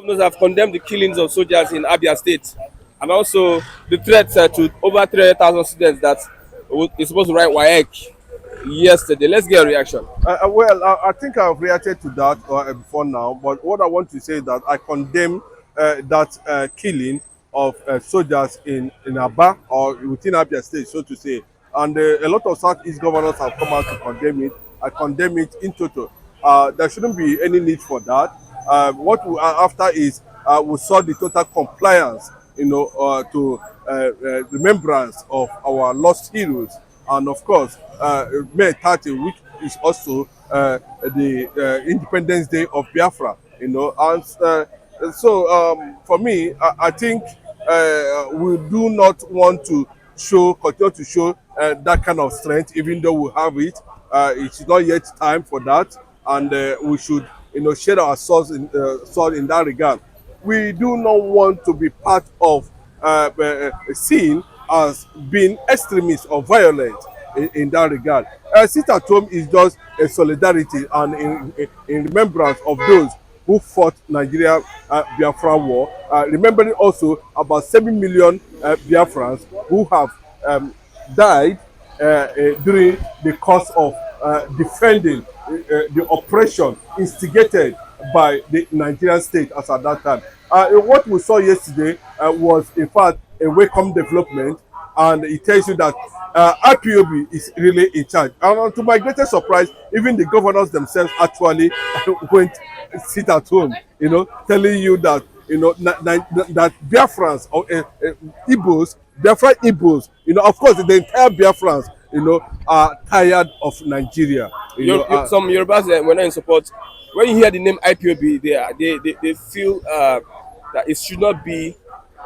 governors have condemned the killings of soldiers in Abia State, and also the threats to over 300,000 students that is supposed to write WAEC yesterday. Let's get a reaction. I think I've reacted to that before now, but what I want to say is that I condemn that killing of soldiers in Aba or within Abia State, so to say. And a lot of Southeast governors have come out to condemn it. I condemn it in total. There shouldn't be any need for that. What we are after is we saw the total compliance, to remembrance of our lost heroes, and of course, May 30, which is also the Independence Day of Biafra. And for me, I think we do not want to continue to show that kind of strength, even though we have it. It's not yet time for that, and we should, share our sword in that regard. We do not want to be part of seen as being extremist or violent in that regard. Sit at home is just a solidarity and in remembrance of those who fought Nigeria Biafra war. Remembering also about 7 million Biafrans who have died during the course of defending the oppression instigated by the Nigerian state as at that time. What we saw yesterday was, in fact, a welcome development, and it tells you that IPOB is really in charge. And to my greatest surprise, even the governors themselves actually went sit at home, telling you that that Biafrans or Igbos, Biafra Igbos, of course, the entire Biafrans, are tired of Nigeria. Some Yorubas were not in support. When you hear the name IPOB, they feel that it should not be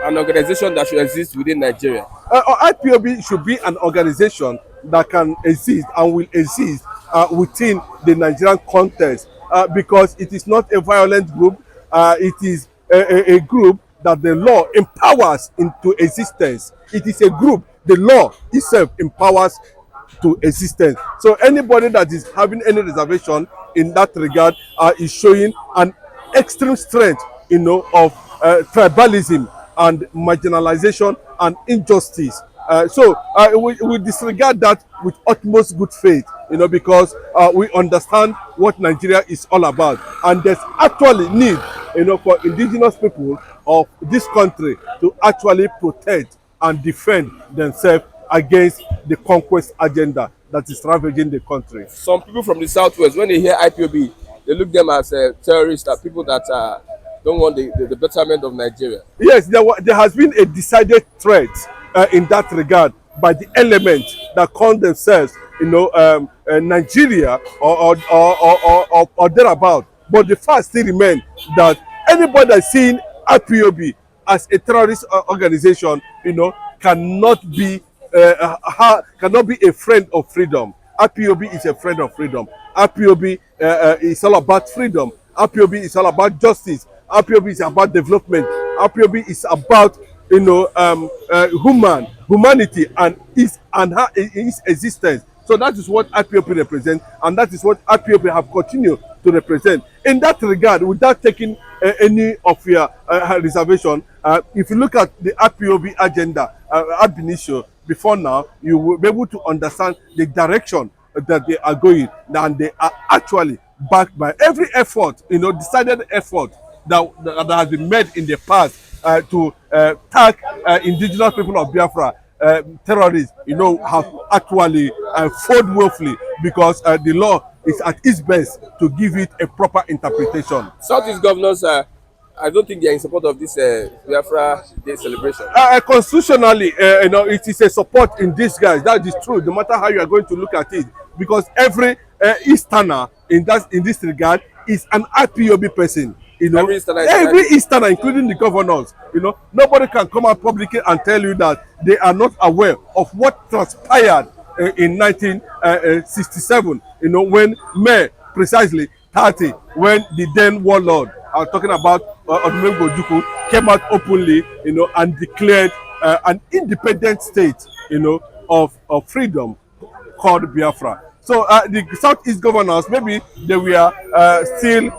an organization that should exist within Nigeria. IPOB should be an organization that can exist and will exist within the Nigerian context, because it is not a violent group. It is a group that the law empowers into existence. It is a group the law itself empowers to existence. So anybody that is having any reservation in that regard is showing an extreme strength, of tribalism and marginalization and injustice. We disregard that with utmost good faith, because we understand what Nigeria is all about, and there's actually need, for indigenous people of this country to actually protect and defend themselves against the conquest agenda that is ravaging the country. Some people from the southwest, when they hear IPOB, they look them as terrorists, as people that don't want the betterment of Nigeria. Yes, there has been a decided threat in that regard by the elements that call themselves, Nigeria or thereabout. But the fact still remains that anybody that's seeing IPOB as a terrorist organization, cannot be a friend of freedom. IPOB is a friend of freedom. IPOB is all about freedom. IPOB is all about justice. IPOB is about development. IPOB is about humanity and its existence. So that is what IPOB represents, and that is what IPOB have continued to represent. In that regard, without taking any of your reservation, if you look at the IPOB agenda ab initio before now, you will be able to understand the direction that they are going, and they are actually backed by every effort, decided effort that has been made in the past to tag indigenous people of Biafra terrorists, have actually failed woefully, because the law is at its best to give it a proper interpretation. Southeast governors, I don't think they are in support of this Biafra Day celebration. Constitutionally, it is a support in disguise. That is true, no matter how you are going to look at it, because every Easterner in this regard is an IPOB person. Every Easterner, including the governors, nobody can come out publicly and tell you that they are not aware of what transpired in 1967, when May precisely 30, when the then warlord, I'm talking about Odumegwu Ojukwu, came out openly, and declared an independent state, of freedom called Biafra. So the Southeast governors, maybe they were still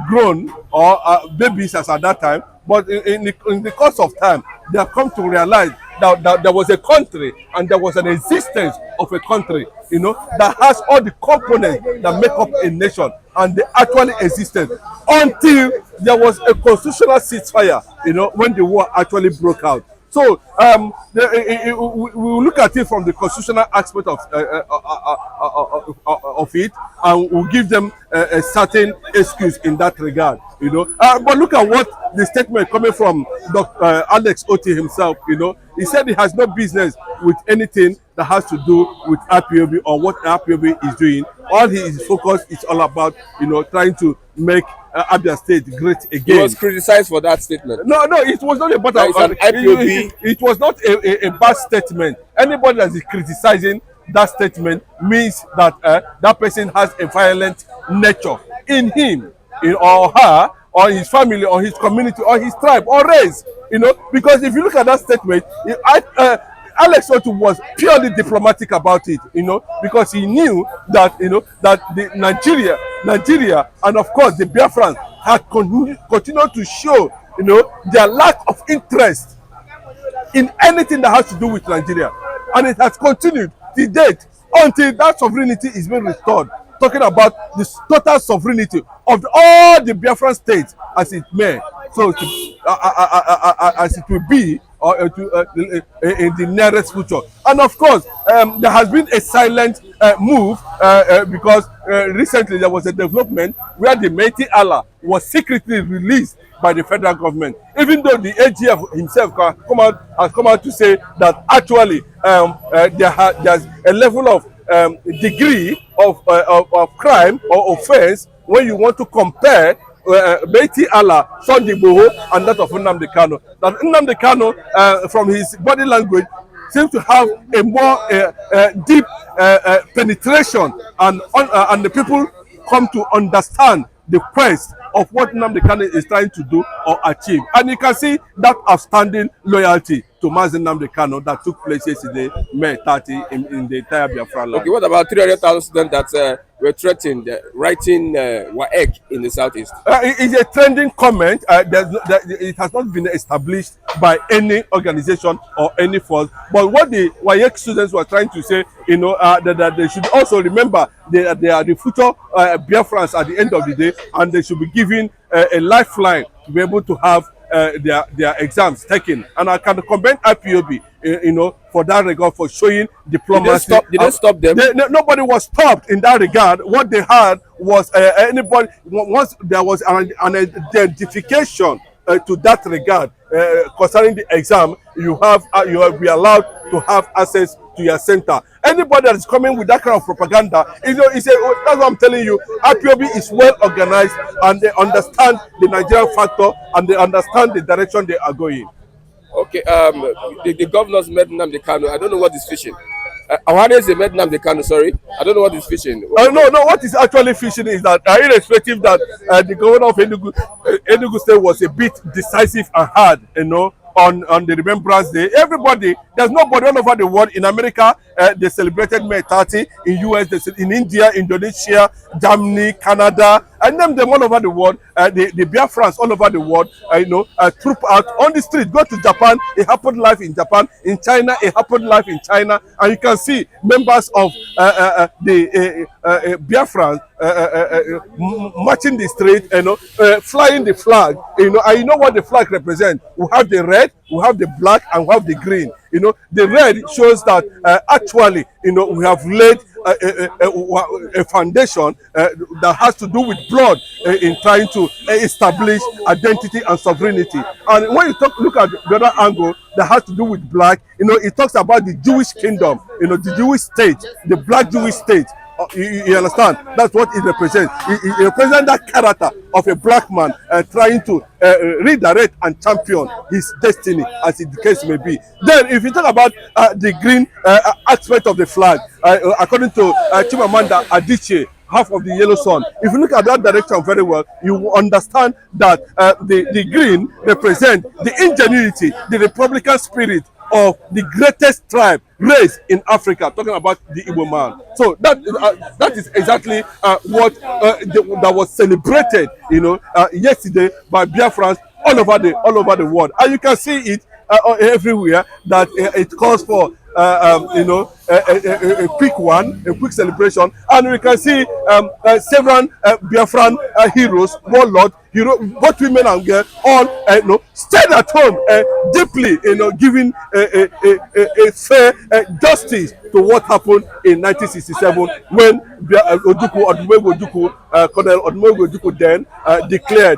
grown or babies as at that time, but in the course of time, they have come to realize that there was a country and there was an existence of a country, you know, that has all the components that make up a nation, and they actually existed until there was a constitutional ceasefire, you know, when the war actually broke out. So we look at it from the constitutional aspect of it, and we'll give them a certain excuse in that regard, you know. But look at what the statement coming from Dr. Alex Oti himself, you know. He said he has no business with anything that has to do with IPOB or what IPOB is doing. All his focus is all about, you know, trying to make Abia State great again. He was criticized for that statement. No, it was not about an IPOB. It was not a bad statement. Anybody that is criticizing that statement means that that person has a violent nature in him, or her, or his family, or his community, or his tribe, or race. You know, because if you look at that statement, Alex Otu was purely diplomatic about it, you know, because he knew that, you know, that the Nigeria, and of course the Biafrans had continued to show, you know, their lack of interest in anything that has to do with Nigeria, and it has continued to date until that sovereignty is being restored. Talking about the total sovereignty of all the Biafran states as it may, so as it will be, or in the nearest future. And of course, there has been a silent move because recently there was a development where the Métis Allah was secretly released by the federal government, even though the AGF himself has come out to say that actually there's a level of degree of crime or offense when you want to compare Métis Allah, Sunday Igboho, and that of Nnamdi Kanu. That Nnamdi Kanu, from his body language, seems to have a more deep penetration, and the people come to understand the quest of what Nnamdi Kanu is trying to do or achieve. And you can see that outstanding loyalty to Mazi Nnamdi Kanu that took place yesterday, May 30, in the entire Biafra land. Okay, what about 300,000 students that were threatened writing WAEC in the southeast? It's a trending comment. It has not been established by any organization or any force. But what the WAEC students were trying to say, you know, that they should also remember they are the future Biafrans at the end of the day, and they should be given a lifeline to be able to have their exams taken. And I can commend IPOB, you know, for that regard, for showing diplomacy. Did they stop them? Nobody was stopped in that regard. What they had was once there was an identification to that regard concerning the exam, you will be allowed to have access to your center. Anybody that is coming with that kind of propaganda, you know, that's what I'm telling you. IPOB is well organized, and they understand the Nigerian factor, and they understand the direction they are going. Okay, the governors met Nnamdi Kanu. I don't know what is fishing. Awareness they met Nnamdi Kanu, sorry. I don't know what is fishing. No, what is actually fishing is that, irrespective that the governor of Enugu State was a bit decisive and hard, you know, on the Remembrance Day. There's nobody all over the world. In America, they celebrated May 30. In US, in India, Indonesia, Germany, Canada, and them all over the world. The Biafrans all over the world, you know, troop out on the street. Go to Japan, it happened live in Japan. In China, it happened live in China. And you can see members of the Biafrans marching the street, you know, flying the flag, you know. And you know what the flag represents? We have the red, we have the black, and we have the green. You know, the red shows that actually, you know, we have laid a foundation that has to do with blood in trying to establish identity and sovereignty. And when you look at the other angle that has to do with black, you know, it talks about the Jewish kingdom, you know, the Jewish state, the black Jewish state. You understand? That's what it represents. It represents that character of a black man trying to redirect and champion his destiny, as the case may be. Then, if you talk about the green aspect of the flag, according to Chimamanda Adichie, half of the yellow sun, if you look at that direction very well, you will understand that the green represents the ingenuity, the Republican spirit of the greatest tribe race in Africa, talking about the Igbo man. So that is exactly what that was celebrated, yesterday by Biafrans all over the world, and you can see it everywhere that it calls for a quick one, a quick celebration, and we can see several Biafran heroes, warlords, both women and girls, all stayed at home, deeply, giving a fair justice to what happened in 1967 when Colonel Odumegwu Ojukwu then declared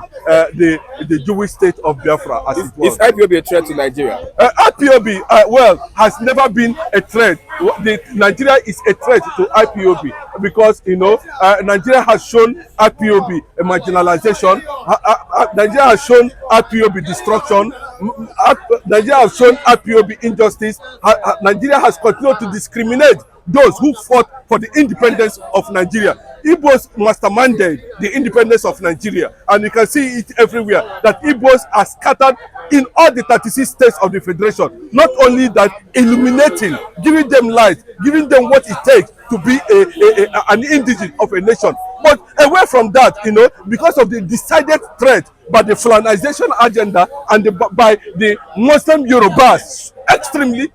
the Jewish state of Biafra as it was. Is IPOB a threat to Nigeria? IPOB, has never been a threat. Nigeria is a threat to IPOB because Nigeria has shown IPOB a marginalization. Nigeria has shown IPOB destruction. Nigeria has shown IPOB injustice. Nigeria has continued to discriminate those who fought for the independence of Nigeria. Igbos masterminded the independence of Nigeria, and you can see it everywhere that Igbos are scattered in all the 36 states of the Federation. Not only that, illuminating, giving them light, giving them what it takes to be an indigene of a nation. But away from that, because of the decided threat by the Fulanization agenda and by the Muslim Yorubas extremely,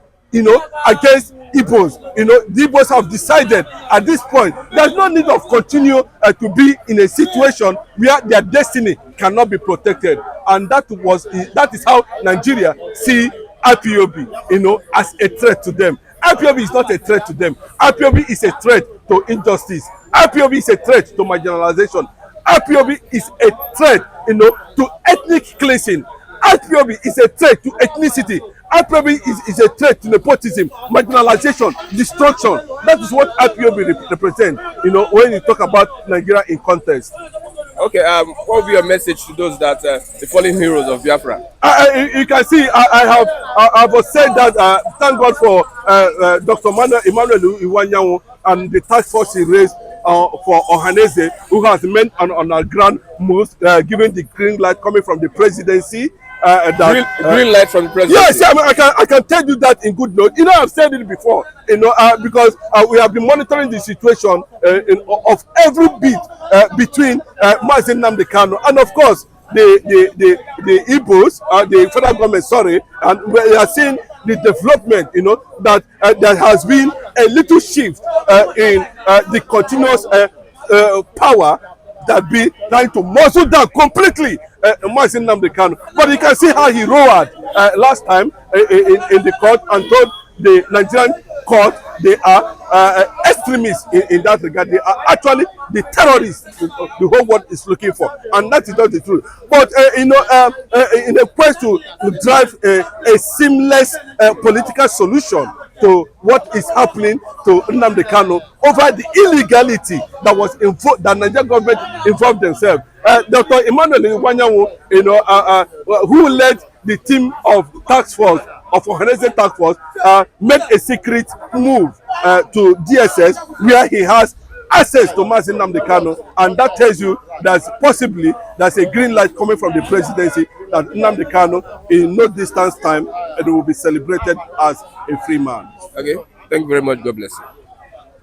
against Igbos. The Igbos have decided at this point there's no need of continue to be in a situation where their destiny cannot be protected, and that is how Nigeria see IPOB, as a threat to them. IPOB is not a threat to them. IPOB is a threat to injustice. IPOB is a threat to marginalization. IPOB is a threat, to ethnic cleansing. IPOB is a threat to ethnicity. IPOB is a threat to nepotism, marginalization, destruction. That is what IPOB represents, when you talk about Nigeria in context. Okay, what will be your message to those that the fallen heroes of Biafra? You can see I have said that thank God for Dr. Emmanuel Iwanyanwu and the task force he raised for Ohaneze, who has made on a grand move, given the green light coming from the presidency. Green light from the president. Yes, I can tell you that in good note. I've said it before. Because we have been monitoring the situation of every bit between Mazi Nnamdi Kanu and, of course, the Igbos, the federal government. Sorry, and we are seeing the development. That there has been a little shift in the continuous power that be trying to muscle down completely Mazi Nnamdi Kanu. But you can see how he roared last time in the court and told the Nigerian court they are extremists in that regard. They are actually the terrorists the whole world is looking for, and that is not the truth. But in a quest to drive a seamless political solution to what is happening to Nnamdi Kanu over the illegality that was involved, that Nigerian government involved themselves. Dr. Emmanuel Iwanyanwu, who led the team of task force, of Ohaneze task force, made a secret move to DSS where he has access to Mazi Nnamdi Kanu, and that tells you that possibly there's a green light coming from the presidency that Nnamdi Kanu in no distance time it will be celebrated as a free man. Okay, thank you very much. God bless you.